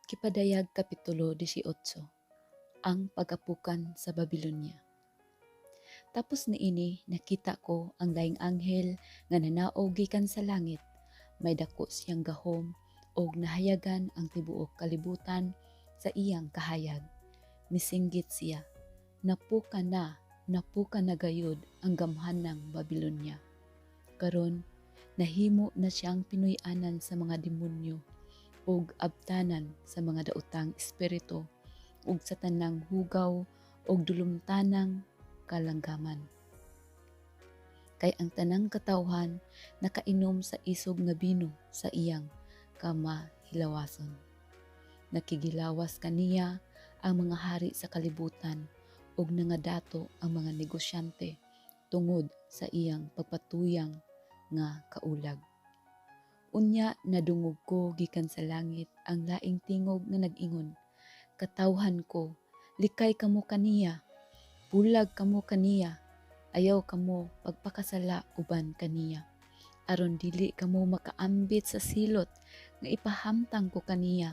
Kipadayag Kapitulo 18. Ang pag-apukan sa Babilonia. Tapos niini nakita ko ang laing anghel nga nanaog gikan sa langit. May dako siyang gahom og nahayagan ang tibuok kalibutan sa iyang kahayag. Misinggit siya, napuka na gayud ang gamhanang Babilonia. Karon nahimo na siyang pinuy-anan sa mga demonyo ug abtanan sa mga daotang espiritu ug sa tanang hugaw ug dulumtanang kalanggaman. Kay ang tanang katawhan nakainom sa isog nga bino sa iyang kamahilawason. Nakigilawas kaniya ang mga hari sa kalibutan ug nangadato ang mga negosyante tungod sa iyang pagpatuyang nga kaulag. Unya nadungog ko gikan sa langit ang laing tingog nga nag-ingon, katawhan ko, likay kamo kaniya, bulag kamo kaniya, ayaw kamo pagpakasala uban kaniya. Aron dili kamo makaambit sa silot nga ipahamtang ko kaniya,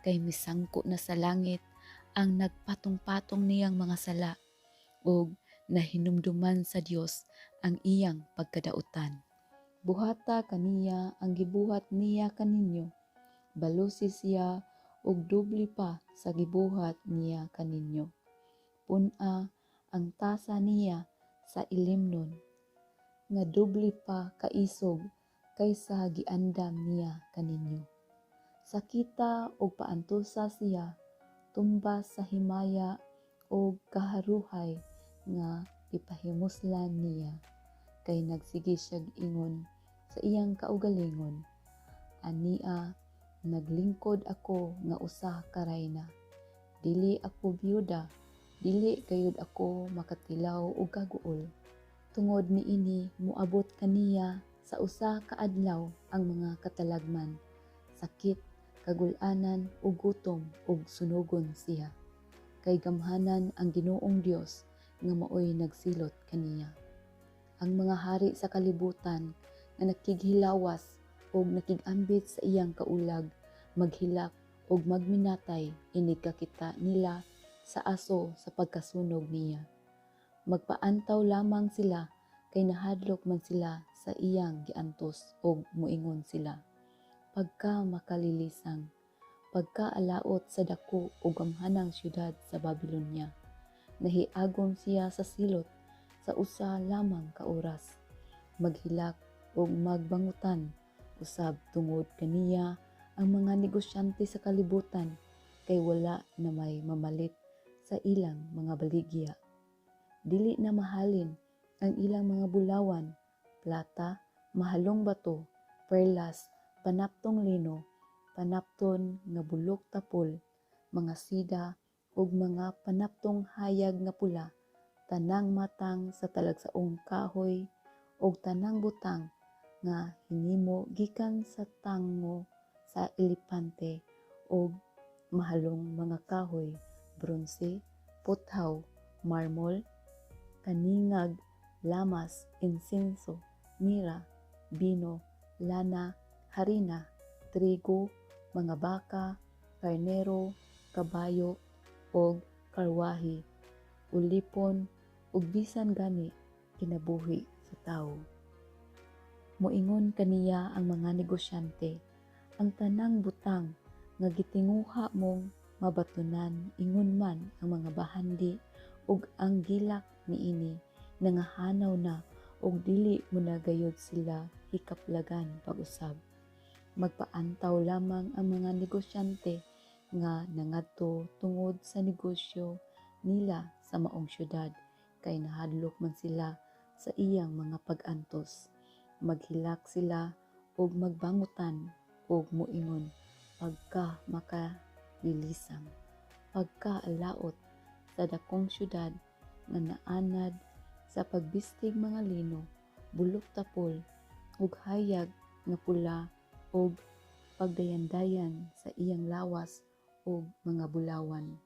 kay misangko na sa langit ang nagpatong-patong niyang mga sala, ug nahinumduman sa Dios ang iyang pagkadautan. Buhata kaniya ang gibuhat niya kaninyo, balusi siya ug doble pa sa gibuhat niya kaninyo. Puna ang tasa niya sa ilimnon, nga doble pa kaisog kaysa giandam niya kaninyo. Sakita ug paantusa siya, tumbas sa himaya ug kaharuhay nga ipahimuslan niya. Kay nagsige siya ingon sa iyang kaugalingon, ania naglingkod ako nga usa ka rayna. Dili ako biyuda, dili gayud ako makatilaw og kaguol. Tungod niini moabot kaniya sa usa ka adlaw ang mga katalagman, sakit, kagul-anan ug gutom ug sunugon siya. Kay gamhanan ang Ginoong Dios nga maoy nagsilot kaniya. Ang mga hari sa kalibutan nga nakighilawas o nakigambit sa iyang kaulag, maghilak o magminatay inig kakita nila sa aso sa pagkasunog niya. Magpaantaw lamang sila kay nahadlok man sila sa iyang giantos o muingon sila. Pagka makalilisang, pagkaalaot sa dako o gamhanang syudad sa Babilonia, nahiagon siya sa silot sa usa lamang ka oras, maghilak o magbangutan, usab tungod kaniya ang mga negosyante sa kalibutan, kay wala na may mamalit sa ilang mga baligya. Dili na mahalin ang ilang mga bulawan, plata, mahalong bato, perlas, panaptong lino, panapton nga bulok tapol, mga sida ug mga panaptong hayag nga pula, tanang matang sa talagsaong kahoy ug tanang butang nga hinimo gikan sa tango sa elepante ug mahalong mga kahoy, bronse, puthaw, marmol, kaningag, lamas, insenso, mira, bino, lana, harina, trigo, mga baka, karnero, kabayo ug karwahi, ulipon ug bisan gani kinabuhi sa tawo. Moingon kaniya ang mga negosyante, ang tanang butang nga gitinguha mong mabatunan ingon man ang mga bahandi ug ang gilak niini nangahanaw na ug dili mo na gayud sila hikaplagan pag-usab. Magpaantaw lamang ang mga negosyante nga nangadto tungod sa negosyo nila sa maong syudad, kay nahadlok man sila sa iyang mga pag-antos. Maghilak sila ug magbangutan ug muingon, pagka makalilisang, pagkaalaot sa dakong syudad nga naanad sa pagbistig mga lino, bulok tapol ug hayag nga pula ug pagdayan-dayan sa iyang lawas ug mga bulawan,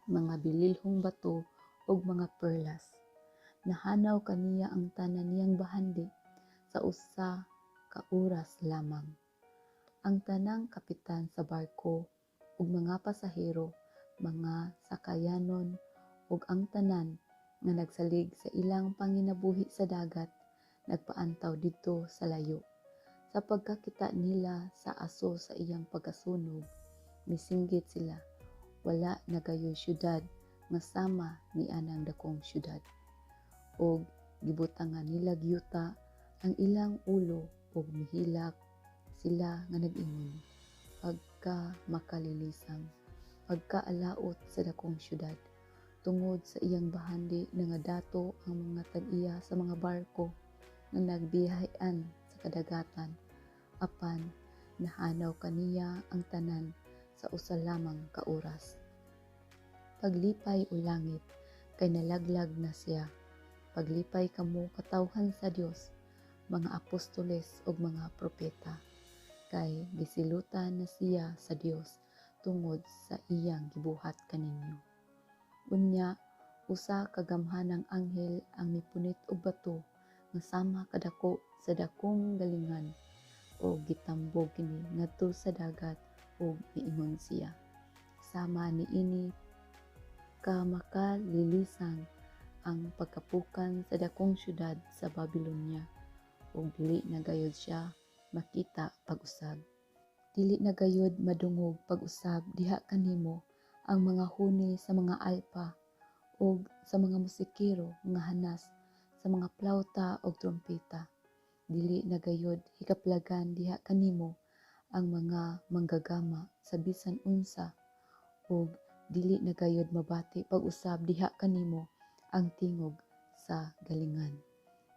mga bililhong bato ug mga perlas. Nahanaw kaniya ang tanan niyang bahandi sa usa ka oras lamang. Ang tanang kapitan sa barko ug mga pasahero, mga sakayanon ug ang tanan nga nagsalig sa ilang panginabuhi sa dagat nagpaantaw didto sa layo. Sa pagkakita nila sa aso sa iyang pagkasunog, misinggit sila, wala nagayoy syudad nga sama ni anang dakong syudad. Og gibutangan nila gyuta ang ilang ulo ug mihilak sila nga nag-ingon, pagka makalilisang, pagkaalaot sa dakong syudad. Tungod sa iyang bahandi nangadato ang mga tag-iya sa mga barko nga nagbiyahean sa kadagatan, apan nahanaw kaniya ang tanan sa usa lamang ka oras. Paglipay o langit, kay nalaglag na siya. Paglipay kamo katawhan sa Dios, mga apostoles ug mga propeta, kay gisilutan na siya sa Dios tungod sa iyang gibuhat kaninyo. Unya, usa ka gamhanang anghel ang mipunit og bato nga sama kadako sa dakong galingan o gitambog kini ngadto sa dagat ug miingon siya, sama niini ka makalilisang ang pagkapukan sa dakong syudad sa Babilonia ug dili na gayud siya makita pag-usab. Dili na gayud madungog pag-usab diha kanimo ang mga huni sa mga alpa ug sa mga musikero nga hanas sa mga plauta ug trompeta. Dili na gayud hikaplagan diha kanimo ang mga manggagama sa bisan unsa ug dili na gayud mabati pag-usab diha kanimo ang tingog sa galingan.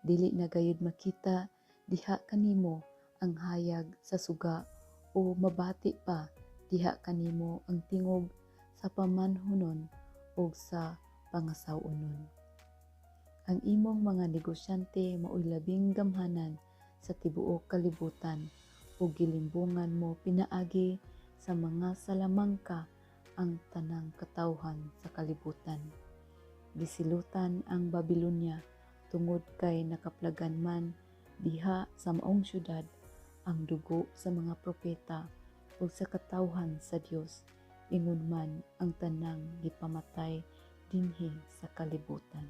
Dili na gayud makita diha kanimo ang hayag sa suga o mabati pa diha kanimo ang tingog sa pamanhunon o sa pangasawunon. Ang imong mga negosyante mao'y labing gamhanan sa tibuok kalibutan ug gilimbungan mo pinaagi sa mga salamangka ang tanang katawhan sa kalibutan. Gisilutan ang Babilonia tungod kay nakaplagan man diha sa maong syudad ang dugo sa mga propeta ug sa katawhan sa Dios, ingon man ang tanang gipamatay dinhi sa kalibutan.